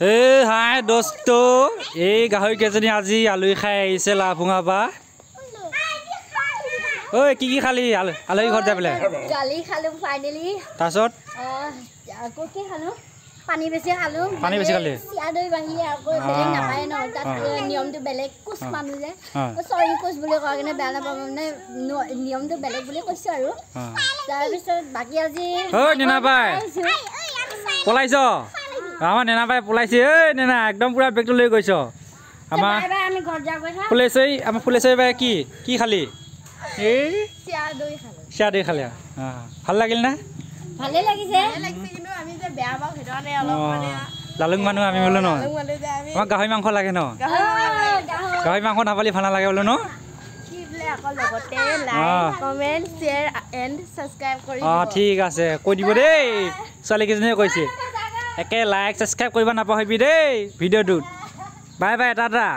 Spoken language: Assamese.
হাই দোস্ত এই গাহৰি কেইজনী আজি আলহী খাই আহিছে লাভুঙা বা ঐ কি খালি আলহী ঘৰত যাই পেলাই গালি খালো ফাইনেলি তাৰপিছত আকৌ কি খালো পানী বেছি খালো পানী বেছি খালি চিয়া দৈ বাহিলে আকৌ বেলেগ নাপায় ন তাত নিয়মটো বেলেগ কুছ মানুহ যে সৰি কুছ বুলি কোৱা কাৰণে বেয়া নাপাব মানে নিয়মটো বেলেগ বুলি কৈছো আৰু তাৰপিছত বাকী আজি ঐ নেনা বাই পলাইছ আমাৰ নেনা বাই পলাইছে ঐ নেনা একদম পুৰা বেগটো লৈ গৈছ আমাৰ আমি ঘৰত যাওঁ কৈছা ফুলেশ্বৰী আমাৰ ফুলেশ্বৰী বাই কি খালি এই চিয়া দৈ খালো চিয়া দৈ খালি ভাল লাগিল না ভালে লাগিছে কিন্তু আমি যে বেয়া পাওঁ সেইটোনে অলপ মানে লালুং মানুহ আমি বোলো ন আমাক গাহৰি মাংস লাগে ন গাহৰি মাংস নাপালি ভাল নালাগে বোলো ন লগতে like comment share and subscribe কৰি ঠিক আছে কৈ দিব দেই ছোৱালীকেইজনীয়ে কৈছে একে লাইক ছাবস্ক্ৰাইব কৰিব নাপাহৰিবি দেই ভিডিঅ'টোত বাই বাই টাটা